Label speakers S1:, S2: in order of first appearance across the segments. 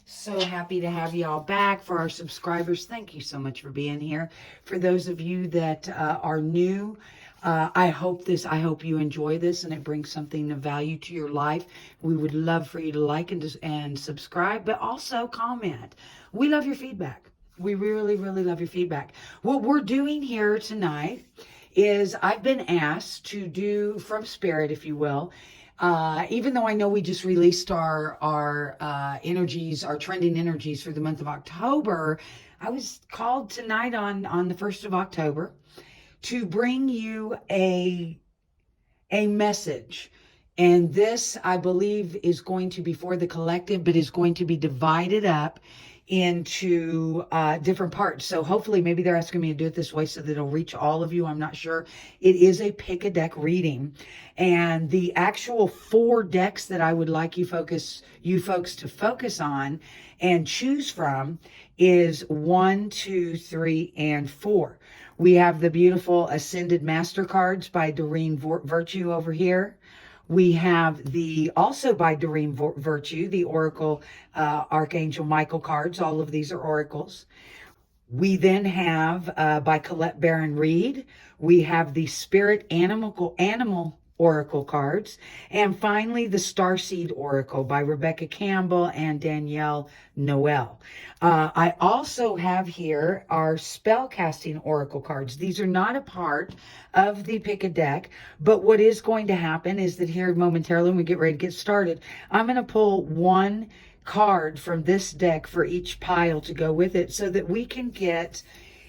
S1: So happy to have y'all back. For our subscribers, thank you so much for being here. For those of you that are new, I hope you enjoy this and it brings something of value to your life. We would love for you to like and subscribe, but also comment. We love your feedback. We really, really love your feedback. What we're doing here tonight is I've been asked to do from Spirit, if you will. Even though I know we just released our energies, our trending energies for the month of October, I was called tonight on the 1st of October to bring you a message. And this, I believe, is going to be for the collective, but is going to be divided up into different parts. So hopefully maybe they're asking me to do it this way so that it'll reach all of you. I'm not sure. It is a pick a deck reading, and the actual 4 decks that I would like you folks to focus on and choose from is 1, 2, 3, and 4. We have the beautiful Ascended Master cards by Doreen Virtue over here. We have also by Doreen Virtue, the Oracle Archangel Michael cards. All of these are oracles. We then have by Collette Baron-Reid, we have the Spirit Animal Oracle cards. And finally, the StarSeed Oracle by Rebecca Campbell and Danielle Noel. I also have here our spellcasting Oracle cards. These are not a part of the pick a deck, but what is going to happen is that here momentarily when we get ready to get started, I'm going to pull one card from this deck for each pile to go with it so that we can get,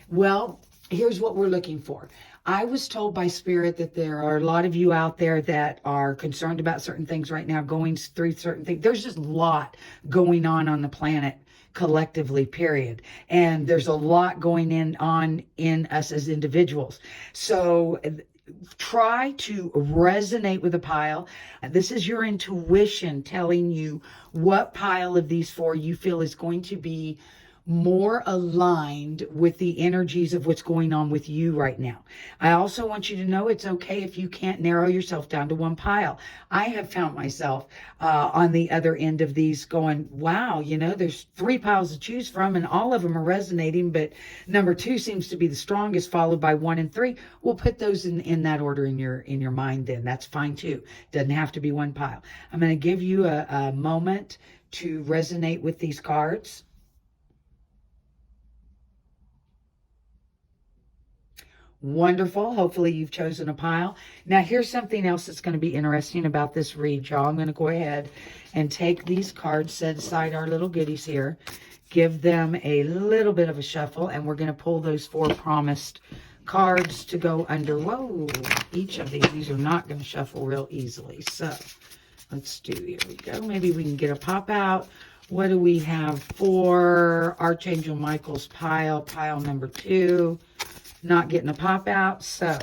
S1: well, here's what we're looking for. I was told by Spirit that there are a lot of you out there that are concerned about certain things right now, going through certain things. There's just a lot going on the planet collectively, period. And there's a lot going on in us as individuals. So try to resonate with a pile. This is your intuition telling you what pile of these 4 you feel is going to be more aligned with the energies of what's going on with you right now. I also want you to know it's okay if you can't narrow yourself down to one pile. I have found myself on the other end of these going, wow, there's 3 piles to choose from and all of them are resonating, but number 2 seems to be the strongest, followed by 1 and 3. We'll put those in that order in your mind then. That's fine too. Doesn't have to be one pile. I'm going to give you a moment to resonate with these cards. Wonderful. Hopefully you've chosen a pile. Now here's something else that's going to be interesting about this read, y'all. I'm going to go ahead and take these cards, set aside our little goodies here, give them a little bit of a shuffle, and we're going to pull those 4 promised cards to go under. Whoa, each of these are not going to shuffle real easily. So let's do, here we go. Maybe we can get a pop out. What do we have for Archangel Michael's pile number 2? Not getting a pop out, so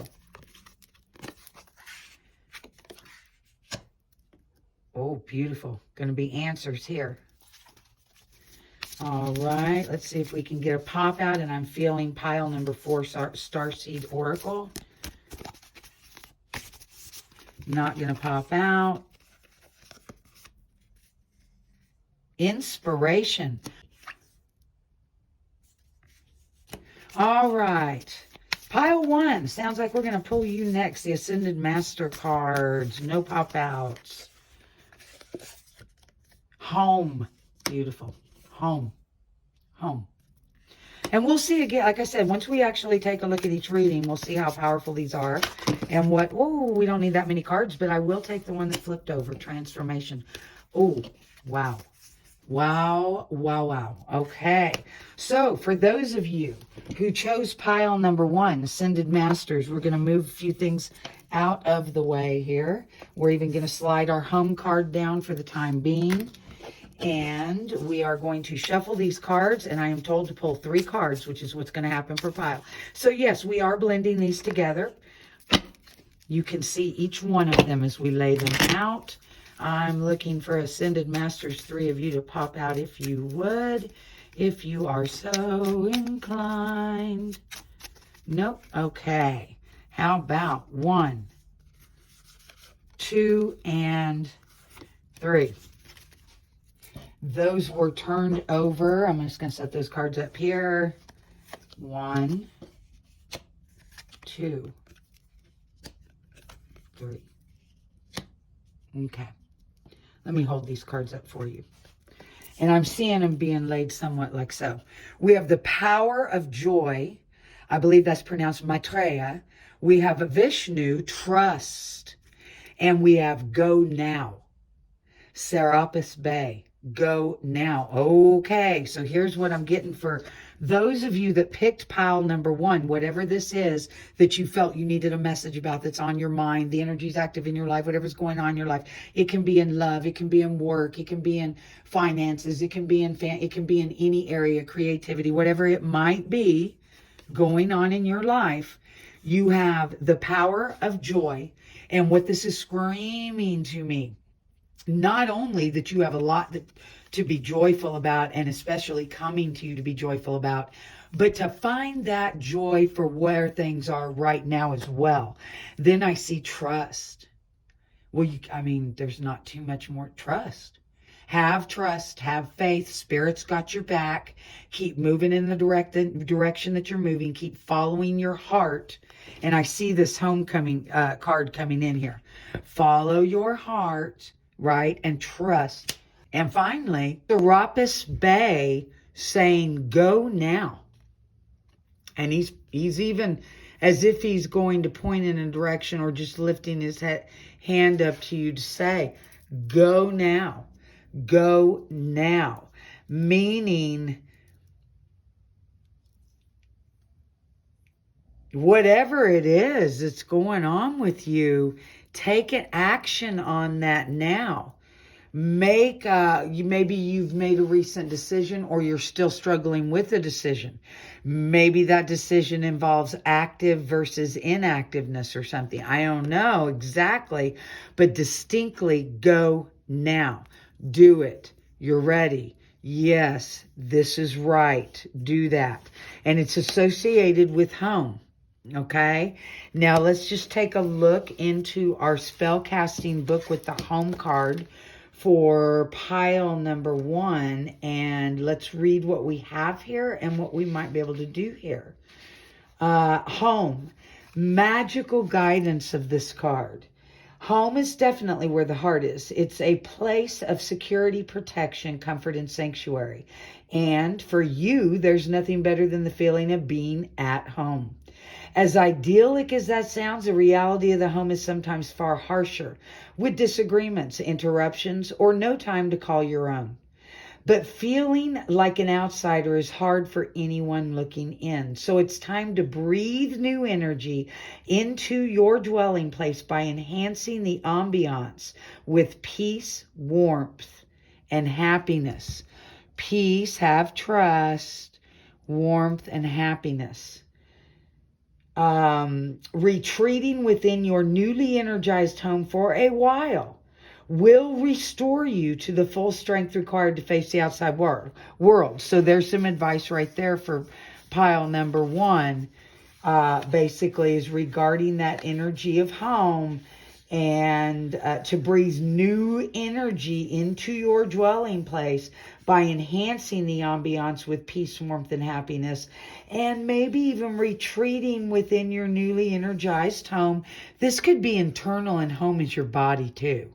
S1: oh, beautiful. Going to be answers here. All right, let's see if we can get a pop out, and I'm feeling pile number 4, Starseed Oracle. Not going to pop out. Inspiration. All right. Pile 1. Sounds like we're going to pull you next. The Ascended Master cards. No pop-outs. Home. Beautiful. Home. Home. And we'll see again, like I said, once we actually take a look at each reading, we'll see how powerful these are. And what, oh, we don't need that many cards, but I will take the one that flipped over. Transformation. Oh, wow. Wow, wow, wow. Okay. So for those of you who chose pile number 1, Ascended Masters, we're going to move a few things out of the way here. We're even going to slide our home card down for the time being. And we are going to shuffle these cards, and I am told to pull 3 cards, which is what's going to happen per pile. So yes, we are blending these together. You can see each one of them as we lay them out. I'm looking for Ascended Masters, 3 of you to pop out if you would, if you are so inclined. Nope. Okay. How about 1, 2, and 3? Those were turned over. I'm just going to set those cards up here. 1, 2, 3. Okay. Let me hold these cards up for you. And I'm seeing them being laid somewhat like so. We have the power of joy. I believe that's pronounced Maitreya. We have a Vishnu, trust. And we have go now. Serapis Bay, go now. Okay, so here's what I'm getting for those of you that picked pile number 1, whatever this is that you felt you needed a message about that's on your mind, the energy's active in your life, whatever's going on in your life. It can be in love, it can be in work, it can be in finances, it can be in it can be in any area, creativity, whatever it might be going on in your life. You have the power of joy, and what this is screaming to me, not only that you have a lot to be joyful about, and especially coming to you to be joyful about, but to find that joy for where things are right now as well. Then I see trust. Well, there's not too much more trust. Have trust, have faith. Spirit's got your back. Keep moving in the direction that you're moving. Keep following your heart. And I see this homecoming card coming in here. Follow your heart, right? And trust. And finally, Serapis Bay saying, go now. And he's even as if he's going to point in a direction or just lifting his hand up to you to say, go now. Go now. Meaning, whatever it is that's going on with you, take an action on that now. Maybe you've made a recent decision, or you're still struggling with a decision. Maybe that decision involves active versus inactiveness or something. I don't know exactly, but distinctly go now. Do it. You're ready. Yes, this is right. Do that. And it's associated with home. Okay, now let's just take a look into our spell casting book with the home card for pile number 1, and let's read what we have here and what we might be able to do here. Home, magical guidance of this card. Home is definitely where the heart is. It's a place of security, protection, comfort, and sanctuary. And for you, there's nothing better than the feeling of being at home. As idyllic as that sounds, the reality of the home is sometimes far harsher, with disagreements, interruptions, or no time to call your own. But feeling like an outsider is hard for anyone looking in. So it's time to breathe new energy into your dwelling place by enhancing the ambiance with peace, warmth, and happiness. Peace, have trust, warmth, and happiness. Retreating within your newly energized home for a while will restore you to the full strength required to face the outside world. So there's some advice right there for pile number 1, basically is regarding that energy of home, and to breathe new energy into your dwelling place by enhancing the ambiance with peace, warmth, and happiness, and maybe even retreating within your newly energized home. This could be internal, and home is your body too.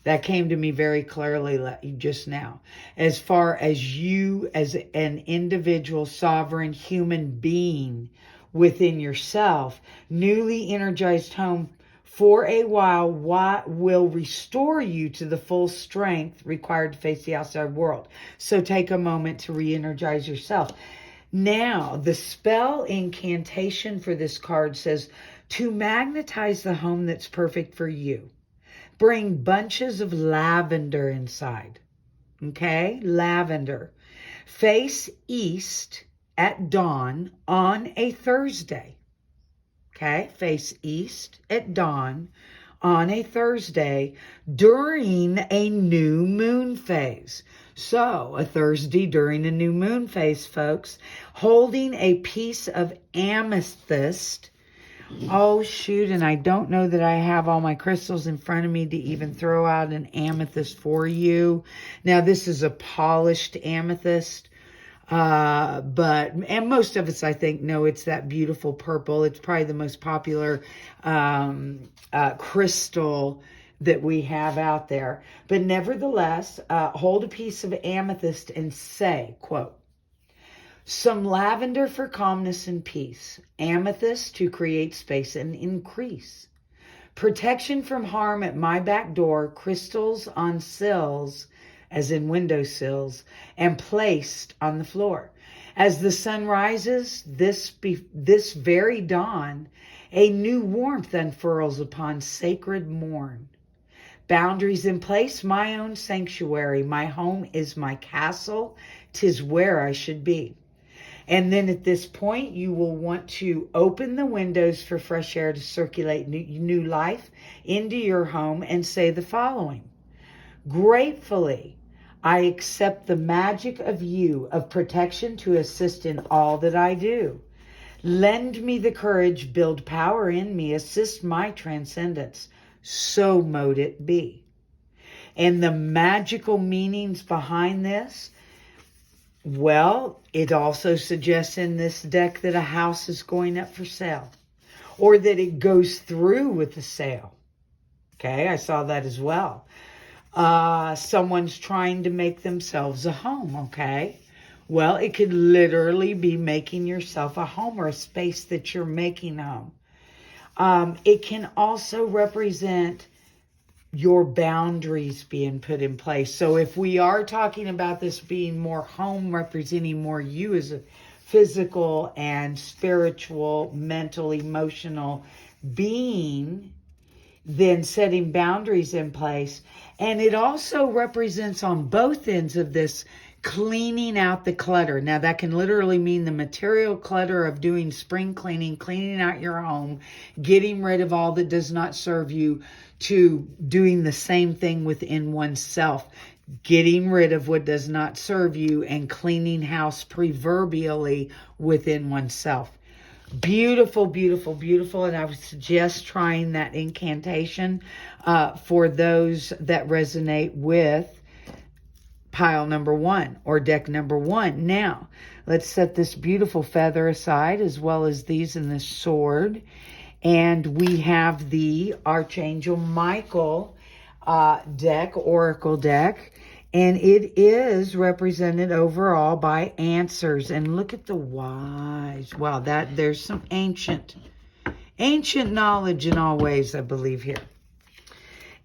S1: That came to me very clearly just now. As far as you as an individual, sovereign human being within yourself, newly energized home for a while, what will restore you to the full strength required to face the outside world. So take a moment to re-energize yourself. Now, the spell incantation for this card says, to magnetize the home that's perfect for you, bring bunches of lavender inside. Okay, lavender. Face east at dawn on a Thursday. Okay, face east at dawn on a Thursday during a new moon phase. So, a Thursday during a new moon phase, folks, holding a piece of amethyst Oh, shoot, and I don't know that I have all my crystals in front of me to even throw out an amethyst for you. Now, this is a polished amethyst, and most of us, I think, know it's that beautiful purple. It's probably the most popular crystal that we have out there. But nevertheless, hold a piece of amethyst and say, quote, some lavender for calmness and peace, amethyst to create space and increase, protection from harm at my back door, crystals on sills, as in windowsills, and placed on the floor. As the sun rises, this very dawn, a new warmth unfurls upon sacred morn. Boundaries in place, my own sanctuary. My home is my castle. 'Tis where I should be. And then at this point, you will want to open the windows for fresh air to circulate new life into your home and say the following. Gratefully, I accept the magic of you, of protection to assist in all that I do. Lend me the courage, build power in me, assist my transcendence. So mote it be. And the magical meanings behind this, well, it also suggests in this deck that a house is going up for sale, or that it goes through with the sale. Okay, I saw that as well. Someone's trying to make themselves a home, okay? Well, it could literally be making yourself a home or a space that you're making home. It can also represent your boundaries being put in place. So if we are talking about this being more home, representing more you as a physical and spiritual, mental, emotional being, then setting boundaries in place. And it also represents on both ends of this cleaning out the clutter. Now that can literally mean the material clutter of doing spring cleaning, cleaning out your home, getting rid of all that does not serve you, to doing the same thing within oneself, getting rid of what does not serve you and cleaning house proverbially within oneself. Beautiful, beautiful, beautiful. And I would suggest trying that incantation for those that resonate with pile number 1 or deck number 1. Now, let's set this beautiful feather aside, as well as these and this sword. And we have the Archangel Michael deck, Oracle deck. And it is represented overall by answers. And look at the wise. Wow, there's some ancient knowledge in all ways, I believe, here.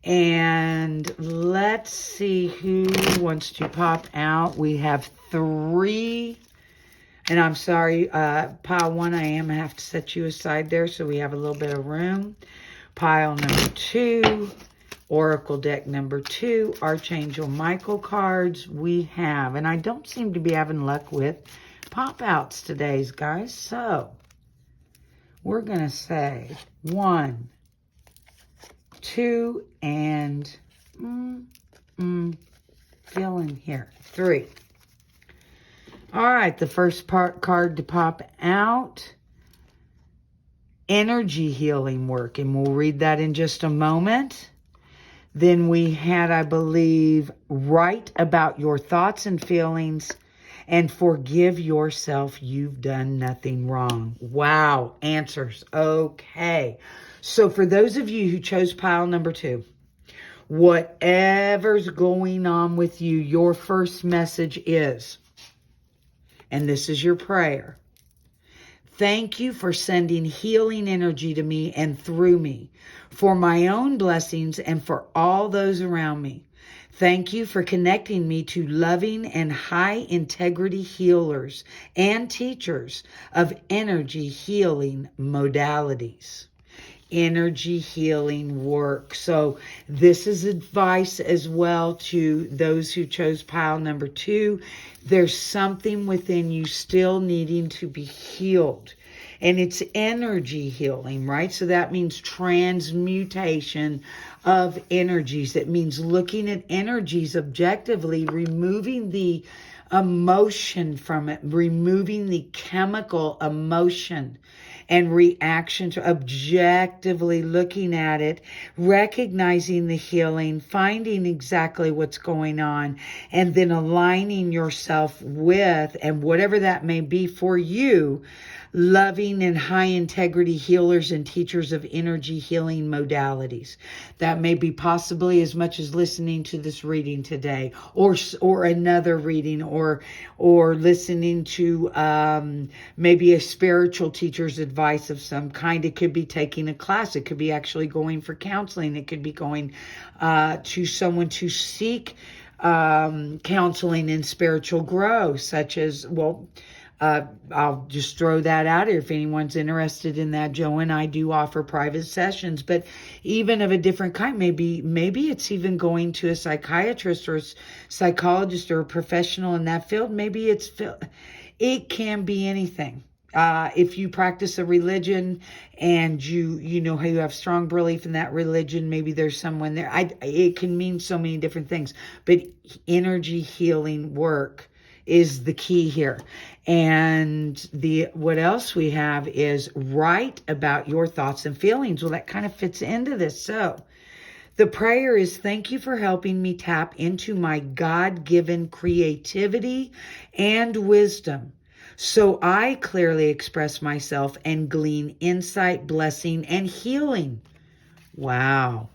S1: And let's see who wants to pop out. We have 3. And I'm sorry, pile 1, I have to set you aside there so we have a little bit of room. Pile number 2, Oracle deck number 2, Archangel Michael cards we have. And I don't seem to be having luck with pop-outs today, guys. So we're going to say 1, 2, and feeling here, 3. All right, the first card to pop out, energy healing work, and we'll read that in just a moment. Then we had, I believe, write about your thoughts and feelings and forgive yourself. You've done nothing wrong. Wow, answers. Okay. So for those of you who chose pile number 2, whatever's going on with you, your first message is, and this is your prayer, thank you for sending healing energy to me and through me, for my own blessings and for all those around me. Thank you for connecting me to loving and high integrity healers and teachers of energy healing modalities. Energy healing work. So this is advice as well to those who chose pile number 2. There's something within you still needing to be healed. And it's energy healing, right? So that means transmutation of energies. That means looking at energies objectively, removing the emotion from it, removing the chemical emotion, and reaction to objectively looking at it, recognizing the healing, finding exactly what's going on, and then aligning yourself with, and whatever that may be for you, loving and high integrity healers and teachers of energy healing modalities. That may be possibly as much as listening to this reading today, or another reading, or listening to maybe a spiritual teacher's advice of some kind. It could be taking a class. It could be actually going for counseling. It could be going to someone to seek counseling and spiritual growth, such as, I'll just throw that out here. If anyone's interested in that, Joe and I do offer private sessions, but even of a different kind. Maybe it's even going to a psychiatrist or a psychologist or a professional in that field. Maybe it can be anything. If you practice a religion and you know how you have strong belief in that religion, maybe there's someone there. It can mean so many different things, but energy healing work is the key here. And what else we have is write about your thoughts and feelings. Well, that kind of fits into this. So the prayer is, thank you for helping me tap into my God-given creativity and wisdom, so I clearly express myself and glean insight, blessing, and healing. Wow.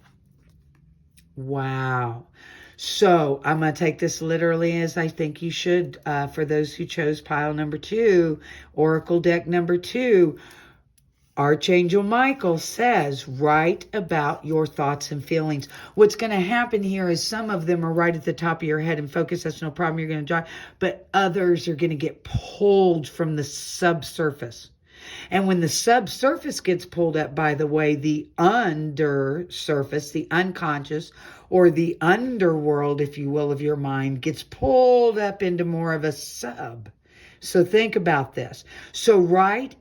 S1: So I'm going to take this literally, as I think you should, for those who chose pile number 2, Oracle deck number 2. Archangel Michael says, write about your thoughts and feelings. What's going to happen here is some of them are right at the top of your head and focus. That's no problem. You're going to jot. But others are going to get pulled from the subsurface. And when the subsurface gets pulled up, by the way, the undersurface, the unconscious, or the underworld, if you will, of your mind gets pulled up into more of a sub. So think about this. So write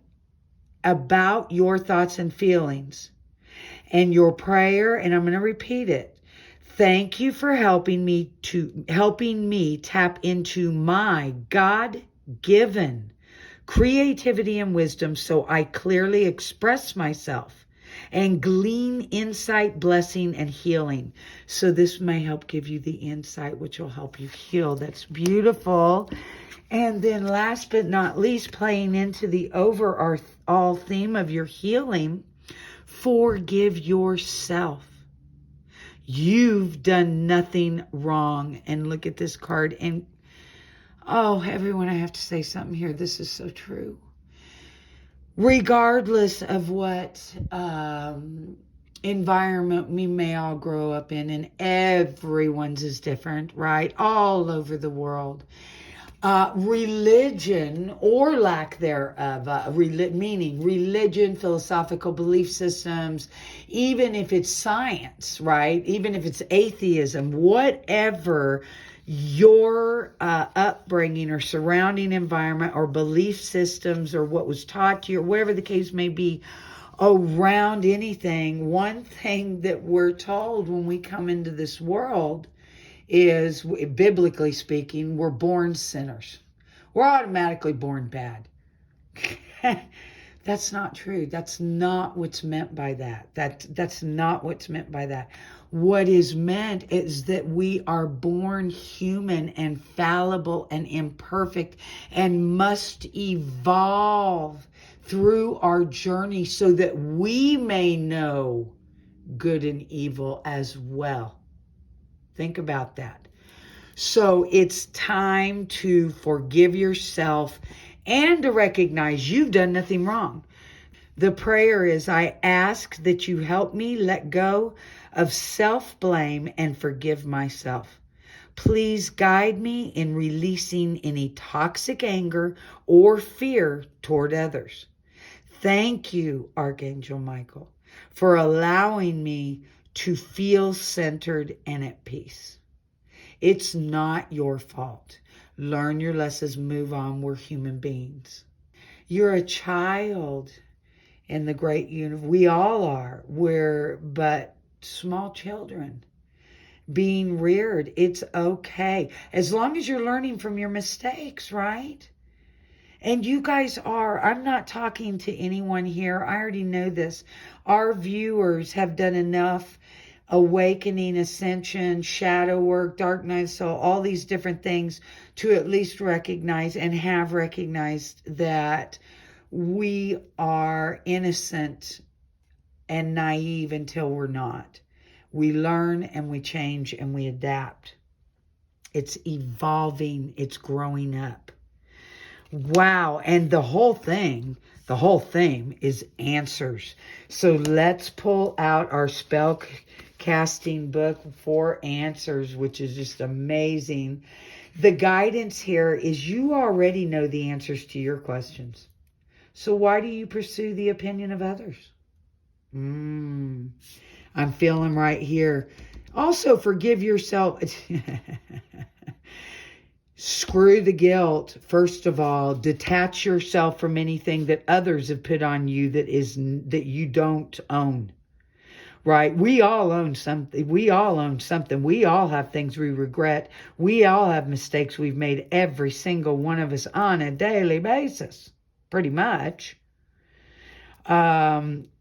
S1: about your thoughts and feelings, and your prayer, and I'm going to repeat it. Thank you for helping me tap into my God-given creativity and wisdom, so I clearly express myself and glean insight, blessing, and healing. So this may help give you the insight, which will help you heal. That's beautiful. And then last but not least, playing into the overall theme of your healing, forgive yourself. You've done nothing wrong. And look at this card. And oh, everyone, I have to say something here. This is so true. Regardless of what environment we may all grow up in, and everyone's is different, right? All over the world. Religion or lack thereof, meaning religion, philosophical belief systems, even if it's science, right? Even if it's atheism, whatever your upbringing or surrounding environment or belief systems or what was taught to you, or whatever the case may be around anything, one thing that we're told when we come into this world is, biblically speaking, we're born sinners. We're automatically born bad. That's not true. That's not what's meant by that. That's not what's meant by that. What is meant is that we are born human and fallible and imperfect and must evolve through our journey so that we may know good and evil as well. Think about that. So it's time to forgive yourself and to recognize you've done nothing wrong. The prayer is, I ask that you help me let go of self-blame and forgive myself. Please guide me in releasing any toxic anger or fear toward others. Thank you, Archangel Michael, for allowing me to feel centered and at peace. It's not your fault. Learn your lessons, move on. We're human beings. You're a child in the great universe. We all are. We're but small children being reared. It's okay. As long as you're learning from your mistakes, right? And you guys are, I'm not talking to anyone here. I already know this. Our viewers have done enough awakening, ascension, shadow work, dark night soul, all these different things to at least recognize and have recognized that we are innocent and naive until we're not. We learn and we change and we adapt. It's evolving. It's growing up. Wow. And the whole theme is answers. So let's pull out our spell casting book for answers, which is just amazing. The guidance here is you already know the answers to your questions. So why do you pursue the opinion of others? I'm feeling right here. Also, forgive yourself. Screw the guilt. First of all, detach yourself from anything that others have put on you that you don't own. Right? We all own something. We all own something. We all have things we regret. We all have mistakes we've made, every single one of us, on a daily basis. Pretty much.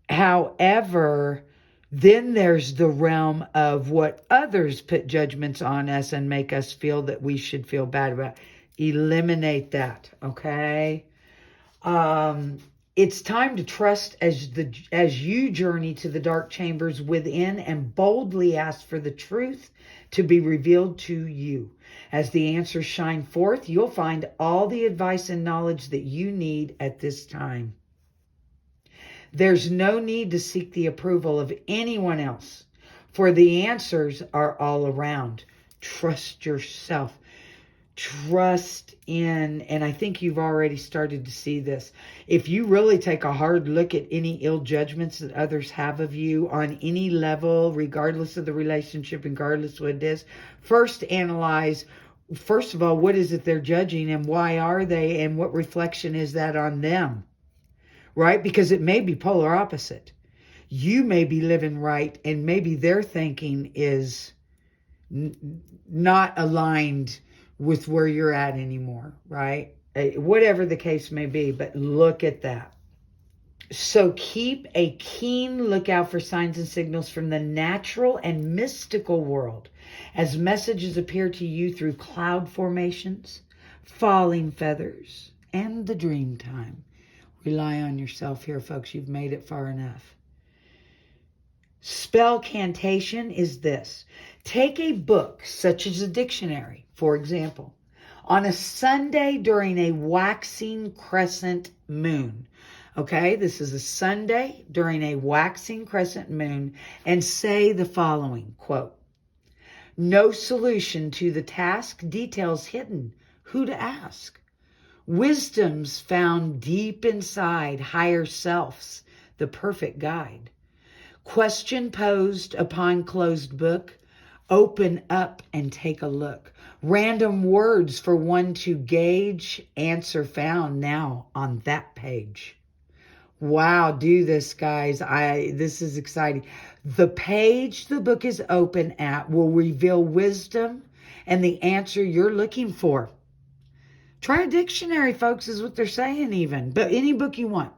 S1: However, then there's the realm of what others put judgments on us and make us feel that we should feel bad about. Eliminate that, okay? It's time to trust as you journey to the dark chambers within and boldly ask for the truth to be revealed to you. As the answers shine forth, you'll find all the advice and knowledge that you need at this time. There's no need to seek the approval of anyone else, for the answers are all around. Trust yourself. Trust in, and I think you've already started to see this. If you really take a hard look at any ill judgments that others have of you on any level, regardless of the relationship, regardless what it is, first analyze, first of all, what is it they're judging and why are they, and what reflection is that on them? Right? Because it may be polar opposite. You may be living right and maybe their thinking is not aligned with where you're at anymore, right? Whatever the case may be, but look at that. So keep a keen lookout for signs and signals from the natural and mystical world as messages appear to you through cloud formations, falling feathers, and the dream time. Rely on yourself here, folks. You've made it far enough. Spell cantation is this. Take a book, such as a dictionary, for example, on a Sunday during a waxing crescent moon. Okay, this is a Sunday during a waxing crescent moon, and say the following, quote, "No solution to the task, details hidden, who to ask? Wisdom's found deep inside, higher selves, the perfect guide. Question posed upon closed book, open up and take a look. Random words for one to gauge, answer found now on that page." Wow, do this, guys. This is exciting. The page the book is open at will reveal wisdom and the answer you're looking for. Try a dictionary, folks, is what they're saying even. But any book you want.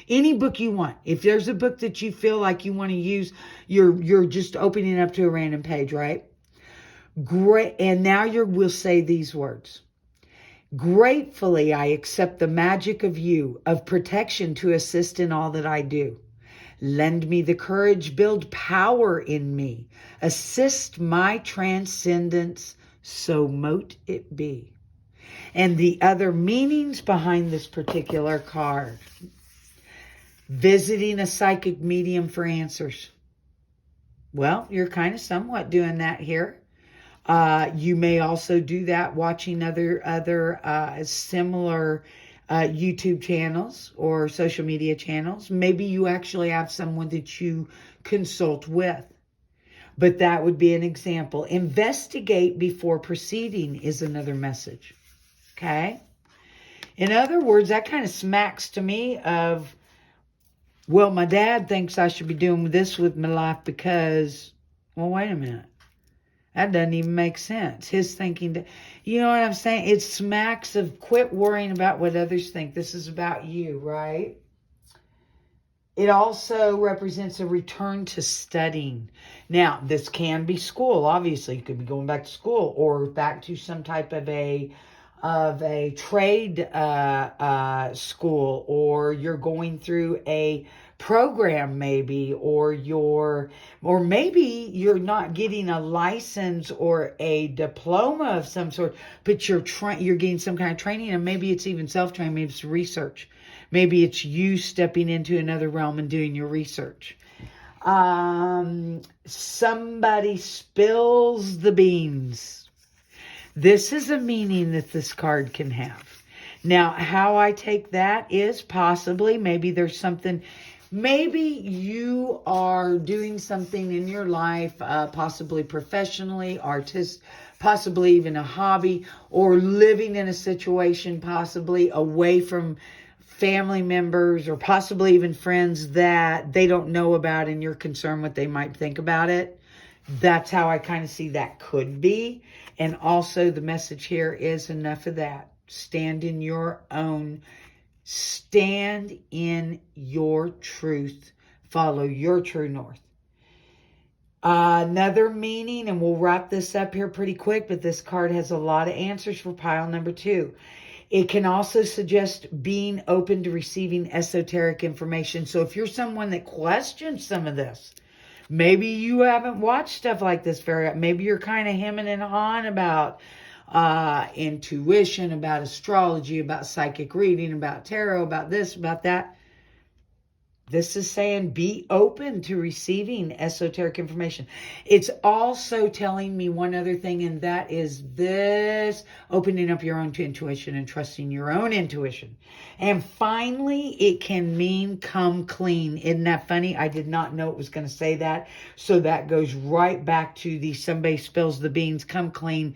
S1: Any book you want. If there's a book that you feel like you want to use, you're just opening up to a random page, right? Great. And now we'll say these words. Gratefully, I accept the magic of you, of protection to assist in all that I do. Lend me the courage, build power in me. Assist my transcendence, so mote it be. And the other meanings behind this particular card. Visiting a psychic medium for answers. Well, you're kind of somewhat doing that here. You may also do that watching other similar YouTube channels or social media channels. Maybe you actually have someone that you consult with. But that would be an example. Investigate before proceeding is another message. Okay? In other words, that kind of smacks to me of, well, my dad thinks I should be doing this with my life because, well, wait a minute. That doesn't even make sense. His thinking, you know what I'm saying? It smacks of quit worrying about what others think. This is about you, right? It also represents a return to studying. Now, this can be school. Obviously, you could be going back to school or back to some type of a trade school, or you're going through a program maybe, or maybe you're not getting a license or a diploma of some sort, but you're getting some kind of training, and maybe it's even self-training, maybe it's research. Maybe it's you stepping into another realm and doing your research. Somebody spills the beans. This is a meaning that this card can have. Now, how I take that is possibly, maybe there's something, maybe you are doing something in your life, possibly professionally, possibly even a hobby, or living in a situation possibly away from family members or possibly even friends that they don't know about and you're concerned what they might think about it. That's how I kind of see that could be. And also the message here is enough of that. Stand in your truth. Follow your true north. Another meaning, and we'll wrap this up here pretty quick, but this card has a lot of answers for pile number 2. It can also suggest being open to receiving esoteric information. So if you're someone that questions some of this, maybe you haven't watched stuff like this maybe you're kind of hemming and hawing about intuition, about astrology, about psychic reading, about tarot, about this, about that. This is saying be open to receiving esoteric information. It's also telling me one other thing, and that is this, opening up your own intuition and trusting your own intuition. And finally, it can mean come clean. Isn't that funny? I did not know it was going to say that. So that goes right back to the somebody spills the beans, come clean.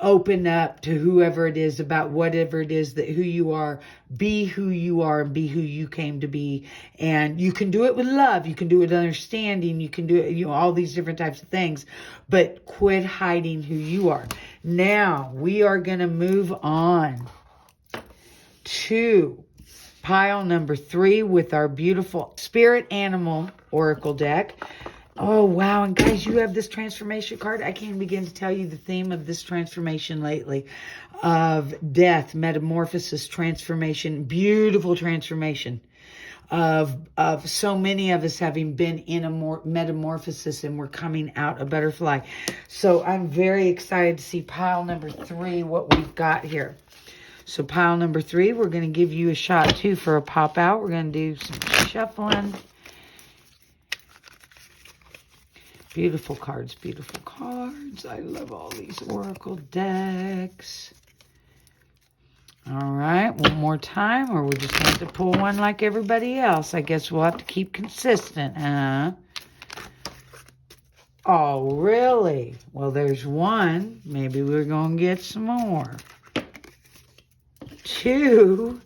S1: Open up to whoever it is about whatever it is that who you are. Be who you are and be who you came to be. And you can do it with love. You can do it with understanding. You can do it, all these different types of things. But quit hiding who you are. Now, we are going to move on to pile number 3 with our beautiful Spirit Animal Oracle deck. Oh, wow. And guys, you have this transformation card. I can't begin to tell you the theme of this transformation lately of death, metamorphosis, transformation, beautiful transformation of so many of us having been in a metamorphosis and we're coming out a butterfly. So I'm very excited to see pile number 3, what we've got here. So pile number 3, we're going to give you a shot too for a pop out. We're going to do some shuffling. Beautiful cards, beautiful cards. I love all these Oracle decks. All right, one more time, or we just have to pull one like everybody else. I guess we'll have to keep consistent, huh? Oh, really? Well, there's one. Maybe we're going to get some more. 2.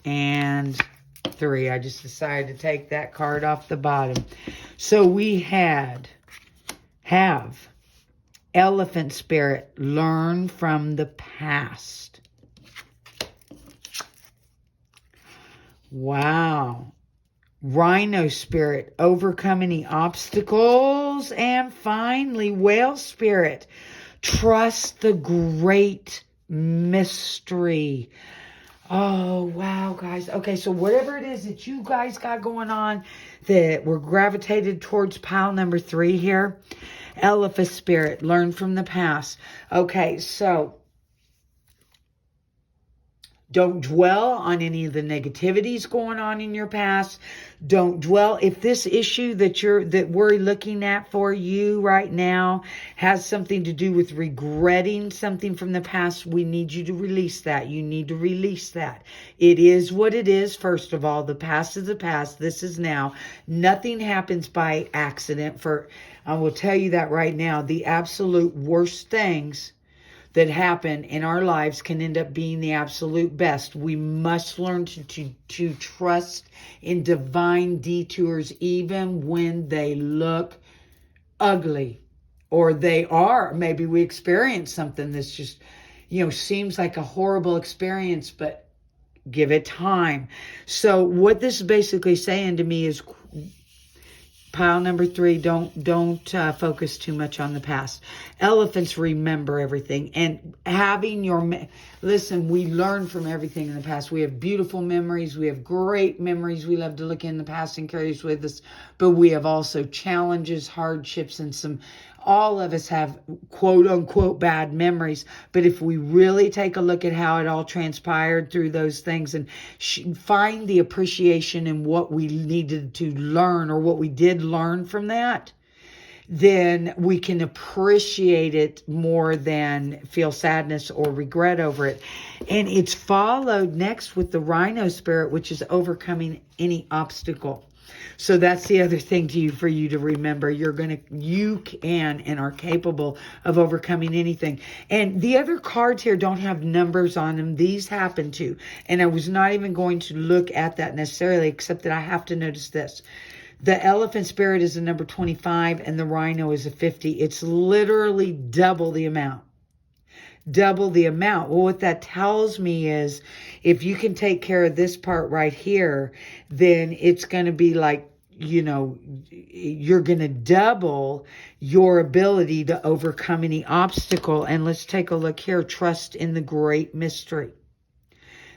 S1: And 3. I just decided to take that card off the bottom. So we have Elephant Spirit, learn from the past. Wow. Rhino Spirit, overcome any obstacles. And finally, Whale Spirit, trust the great mystery. Oh, wow, guys. Okay, so whatever it is that you guys got going on that we're gravitated towards pile number 3 here. Elephant Spirit, learn from the past. Okay, so don't dwell on any of the negativities going on in your past. Don't dwell. If this issue that we're looking at for you right now has something to do with regretting something from the past, we need you to release that. You need to release that. It is what it is. First of all, the past is the past. This is now. Nothing happens by accident. I will tell you that right now. The absolute worst things, that happen in our lives can end up being the absolute best. We must learn to trust in divine detours, even when they look ugly, or they are. Maybe we experience something that's just, seems like a horrible experience, but give it time. So what this is basically saying to me is, pile number 3, don't focus too much on the past. Elephants remember everything. And having listen, we learn from everything in the past. We have beautiful memories. We have great memories. We love to look in the past and carry us with us. But we have also challenges, hardships, and all of us have quote unquote bad memories. But if we really take a look at how it all transpired through those things and find the appreciation in what we needed to learn, or what we did learn from that, then we can appreciate it more than feel sadness or regret over it. And it's followed next with the Rhino spirit, which is overcoming any obstacle. So that's the other thing for you to remember. You can and are capable of overcoming anything. And the other cards here don't have numbers on them. These happen to. And I was not even going to look at that necessarily, except that I have to notice this. The elephant spirit is a number 25 and the rhino is a 50. It's literally double the amount. Double the amount. Well, what that tells me is, if you can take care of this part right here, then it's going to be like, you're going to double your ability to overcome any obstacle. And let's take a look here. Trust in the great mystery.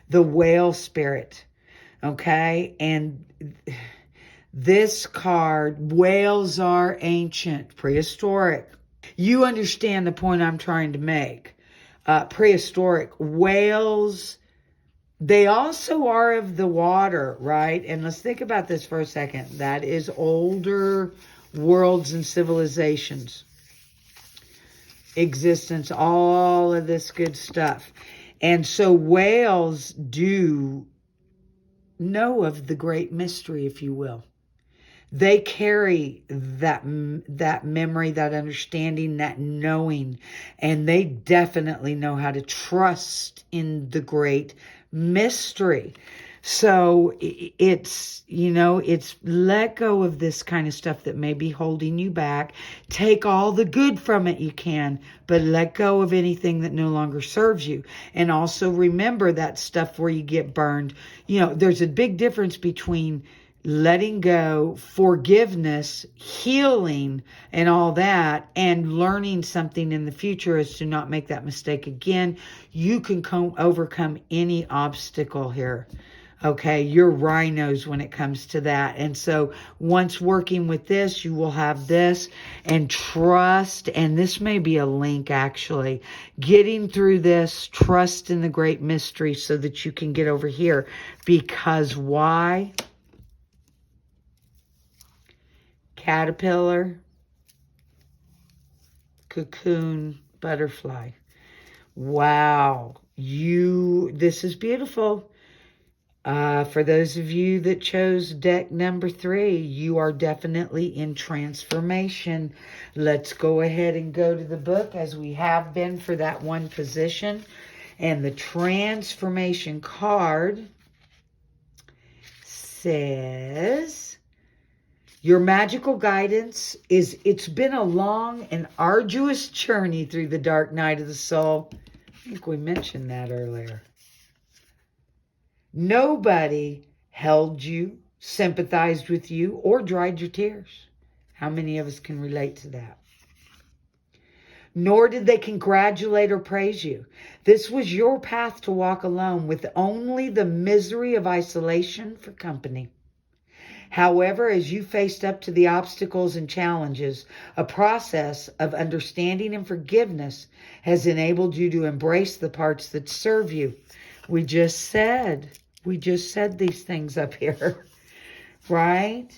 S1: The whale spirit. Okay. And this card, whales are ancient, prehistoric. You understand the point I'm trying to make. Prehistoric. Whales, they also are of the water, right? And let's think about this for a second. That is older worlds and civilizations. Existence, all of this good stuff. And so whales do know of the great mystery, if you will. They carry that memory, that understanding, that knowing, and they definitely know how to trust in the great mystery. So it's let go of this kind of stuff that may be holding you back. Take all the good from it you can, but let go of anything that no longer serves you. And also remember that stuff where you get burned. There's a big difference between letting go, forgiveness, healing, and all that, and learning something in the future is to not make that mistake again. You can overcome any obstacle here. Okay, you're rhinos when it comes to that. And so once working with this, you will have this, and trust, and this may be a link actually, getting through this, trust in the great mystery so that you can get over here. Because why? Caterpillar, cocoon, butterfly. Wow. This is beautiful. For those of you that chose deck number 3, you are definitely in transformation. Let's go ahead and go to the book, as we have been for that one position. And the transformation card says, your magical guidance is, it's been a long and arduous journey through the dark night of the soul. I think we mentioned that earlier. Nobody held you, sympathized with you, or dried your tears. How many of us can relate to that? Nor did they congratulate or praise you. This was your path to walk alone, with only the misery of isolation for company. However, as you faced up to the obstacles and challenges, a process of understanding and forgiveness has enabled you to embrace the parts that serve you. We just said these things up here, right?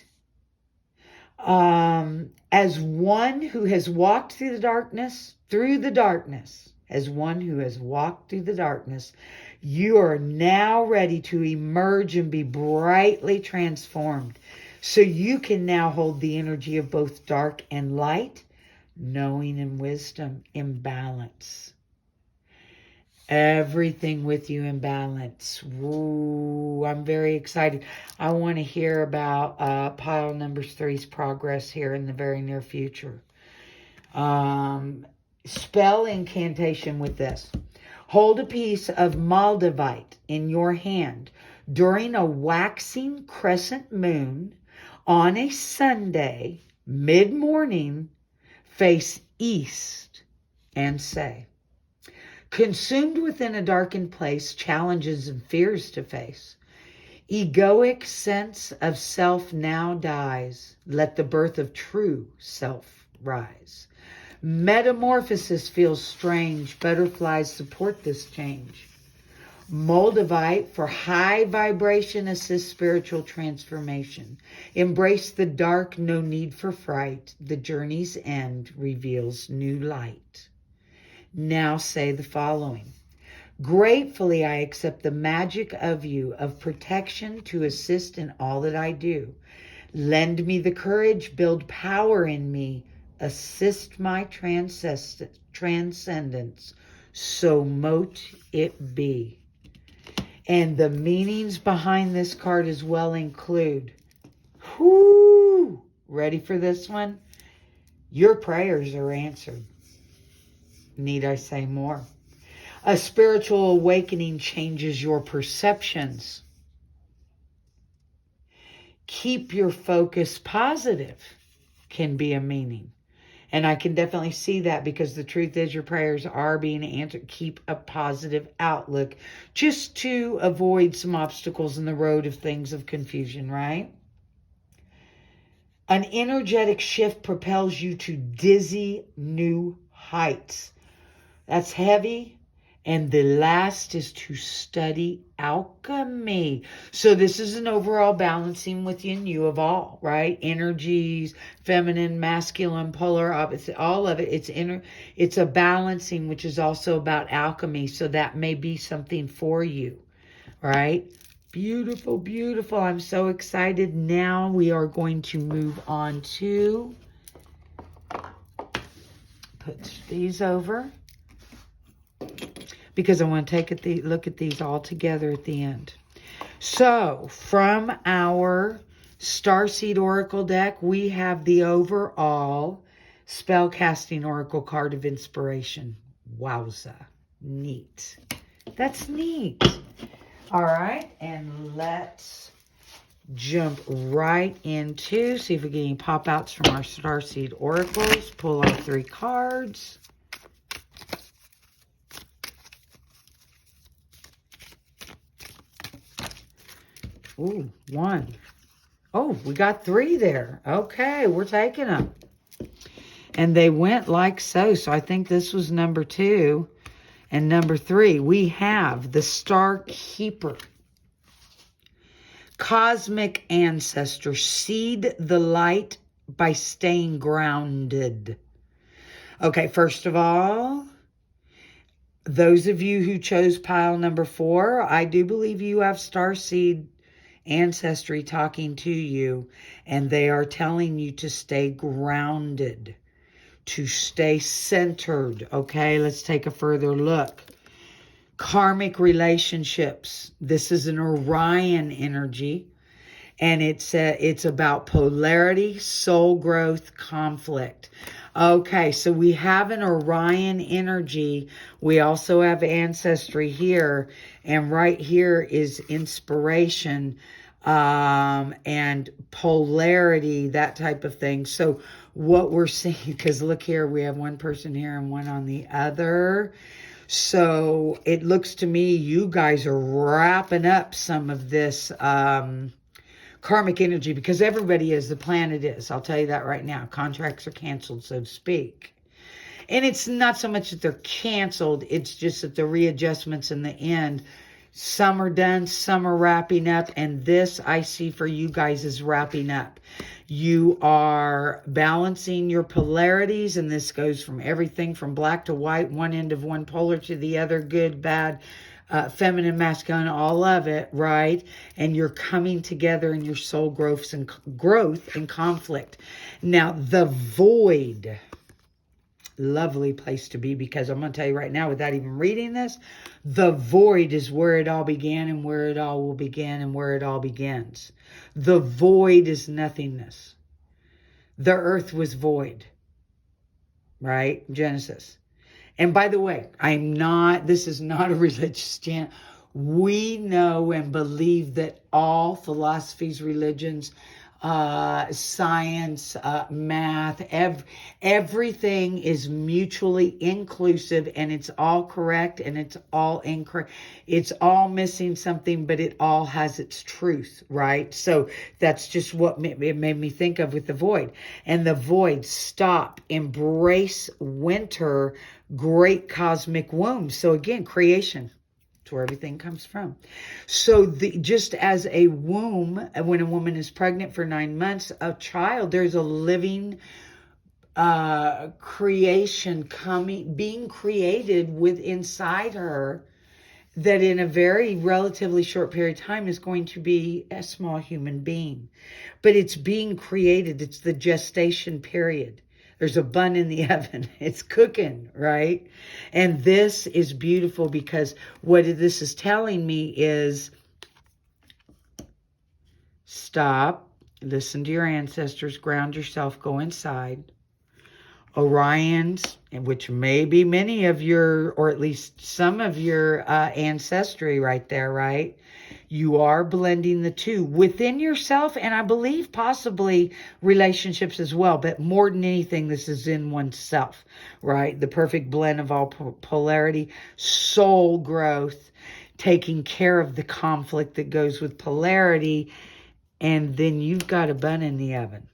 S1: As one who has walked through the darkness, you are now ready to emerge and be brightly transformed. So you can now hold the energy of both dark and light, knowing and wisdom in balance. Everything with you in balance. Ooh, I'm very excited. I want to hear about pile number 3's progress here in the very near future. Spell incantation with this. Hold a piece of Moldavite in your hand during a waxing crescent moon on a Sunday, mid-morning, face east, and say, consumed within a darkened place, challenges and fears to face. Egoic sense of self now dies. Let the birth of true self rise. Metamorphosis feels strange. Butterflies support this change. Moldavite for high vibration assists spiritual transformation. Embrace the dark, no need for fright. The journey's end reveals new light. Now say the following. Gratefully, I accept the magic of you, of protection to assist in all that I do. Lend me the courage, build power in me, assist my transcendence, so mote it be. And the meanings behind this card as well include, whoo, ready for this one? Your prayers are answered. Need I say more? A spiritual awakening changes your perceptions. Keep your focus positive can be a meaning. And I can definitely see that because the truth is your prayers are being answered. Keep a positive outlook just to avoid some obstacles in the road of things of confusion, right? An energetic shift propels you to dizzy new heights. That's heavy. And the last is to study alchemy. So this is an overall balancing within you of all, right? Energies, feminine, masculine, polar opposite, all of it. It's a balancing, which is also about alchemy. So that may be something for you, right? Beautiful, beautiful. I'm so excited. Now we are going to move on to put these over, because I want to take a look at these all together at the end. So, from our StarSeed Oracle deck, we have the overall Spellcasting Oracle card of inspiration. Wowza. Neat. That's neat. All right, and let's jump right into, see if we get any pop-outs from our StarSeed Oracles. Pull our 3 cards. Ooh, 1. Oh, we got 3 there. Okay, we're taking them. And they went like so. So I think this was number 2. And number 3, we have the Star Keeper. Cosmic Ancestor. Seed the light by staying grounded. Okay, first of all, those of you who chose pile number 4, I do believe you have StarSeed ancestry talking to you, and they are telling you to stay grounded, to stay centered. Okay, let's take a further look. Karmic relationships. This is an Orion energy, and it's about polarity, soul growth, conflict. Okay, so we have an Orion energy. We also have ancestry here, and right here is inspiration and polarity, that type of thing. So what we're seeing, because look here, we have one person here and one on the other. So it looks to me you guys are wrapping up some of this karmic energy, because everybody is, the planet is. I'll tell you that right now. Contracts are canceled, so to speak. And it's not so much that they're canceled, it's just that the readjustments in the end, some are done, some are wrapping up, and this I see for you guys is wrapping up. You are balancing your polarities, and this goes from everything from black to white, one end of one polar to the other, good, bad, feminine, masculine, all of it, right? And you're coming together in your soul growth and conflict. Now, the void. lovely place to be, because I'm going to tell you right now, without even reading this, the void is where it all began and where it all will begin and where it all begins. The void is nothingness. The earth was void, right? Genesis. And by the way, this is not a religious chant. We know and believe that all philosophies, religions, science, math, everything is mutually inclusive, and it's all correct and it's all incorrect. It's all missing something, but it all has its truth, right? So that's just what it made me think of with the void. And the void, stop, embrace winter, great cosmic womb. So again, creation. It's where everything comes from. So just as a womb, when a woman is pregnant for 9 months, a child, there's a living creation being created inside her, that in a very relatively short period of time is going to be a small human being. But it's being created. It's the gestation period. There's a bun in the oven. It's cooking, right? And this is beautiful, because what this is telling me is stop, listen to your ancestors, ground yourself, go inside. Orions, which may be many of your, or at least some of your ancestry right there, right? You are blending the two within yourself, and I believe possibly relationships as well. But more than anything, this is in oneself, right? The perfect blend of all polarity, soul growth, taking care of the conflict that goes with polarity, and then you've got a bun in the oven,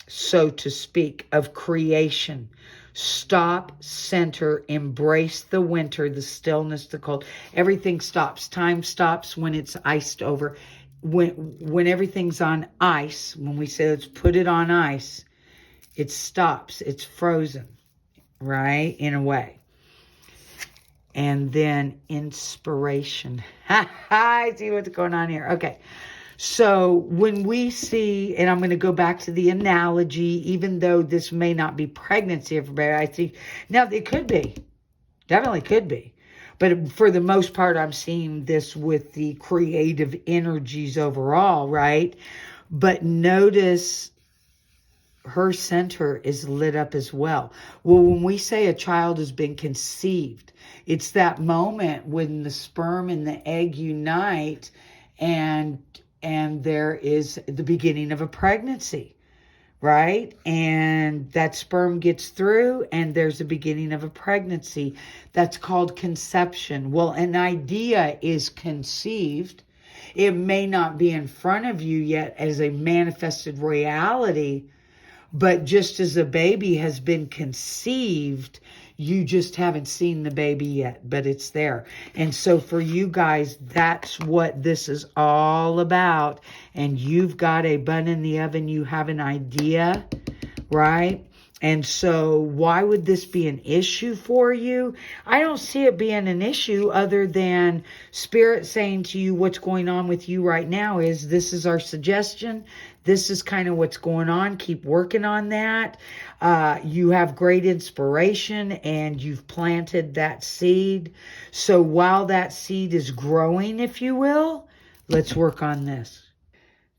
S1: so to speak, of creation. Stop, center, embrace the winter, the stillness, the cold. Everything stops. Time stops when it's iced over. When everything's on ice, when we say let's put it on ice, it stops. It's frozen, right? In a way. And then inspiration. I see what's going on here. Okay. So when we see, and I'm going to go back to the analogy, even though this may not be pregnancy, everybody, I see, now it could be, definitely could be. But for the most part, I'm seeing this with the creative energies overall, right? But notice her center is lit up as well. Well, when we say a child has been conceived, it's that moment when the sperm and the egg unite, and there is the beginning of a pregnancy, right? And that sperm gets through, and there's a beginning of a pregnancy. That's called conception. Well, an idea is conceived. It may not be in front of you yet as a manifested reality, but just as a baby has been conceived, you just haven't seen the baby yet, but it's there. And so for you guys, that's what this is all about. And you've got a bun in the oven. You have an idea, right? And so why would this be an issue for you? I don't see it being an issue, other than Spirit saying to you, what's going on with you right now is this is our suggestion. This is kind of what's going on. Keep working on that. You have great inspiration, and you've planted that seed. So while that seed is growing, if you will, let's work on this.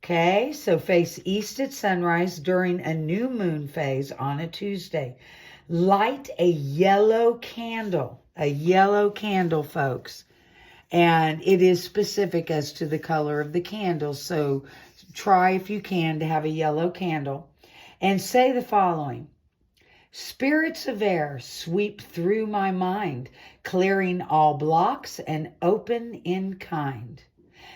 S1: Okay, so face east at sunrise during a new moon phase on a Tuesday. Light a yellow candle, folks. And it is specific as to the color of the candle. So try, if you can, to have a yellow candle. And say the following: spirits of air sweep through my mind, clearing all blocks and open in kind.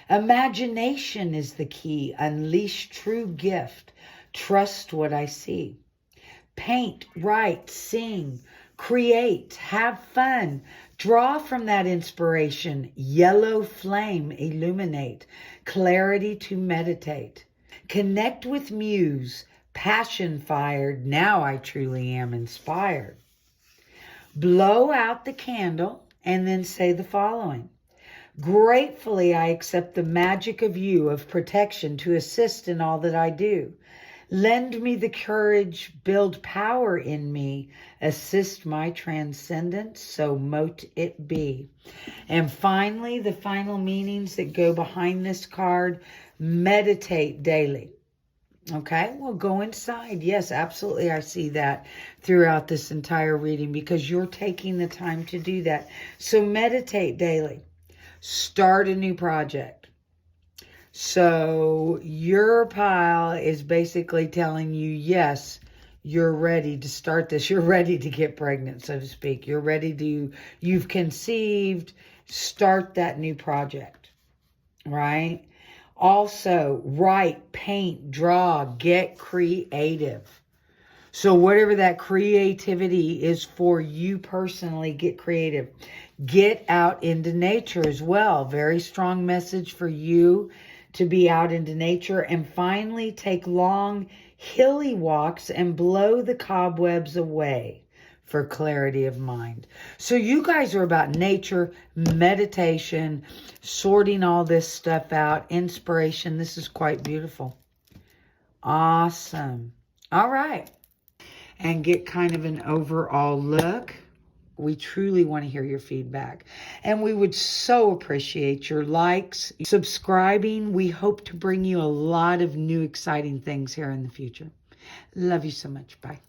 S1: Imagination is the key. Unleash true gift. Trust what I see. Paint, write, sing, create, have fun. Draw from that inspiration. Yellow flame, illuminate. Clarity to meditate. Connect with muse. Passion fired. Now I truly am inspired. Blow out the candle and then say the following: gratefully, I accept the magic of you, of protection, to assist in all that I do. Lend me the courage, build power in me, assist my transcendence, so mote it be. And finally, the final meanings that go behind this card, meditate daily. Okay, well, go inside. Yes, absolutely. I see that throughout this entire reading because you're taking the time to do that. So meditate daily. Start a new project. So your pile is basically telling you, yes, you're ready to start this. You're ready to get pregnant, so to speak. You're ready to, you've conceived, start that new project, right? Also, write, paint, draw, get creative. So whatever that creativity is for you personally, get creative. Get out into nature as well. Very strong message for you to be out into nature. And finally, take long, hilly walks and blow the cobwebs away for clarity of mind. So you guys are about nature, meditation, sorting all this stuff out, inspiration. This is quite beautiful. Awesome. All right. And get kind of an overall look. We truly want to hear your feedback. And we would so appreciate your likes, subscribing. We hope to bring you a lot of new exciting things here in the future. Love you so much. Bye.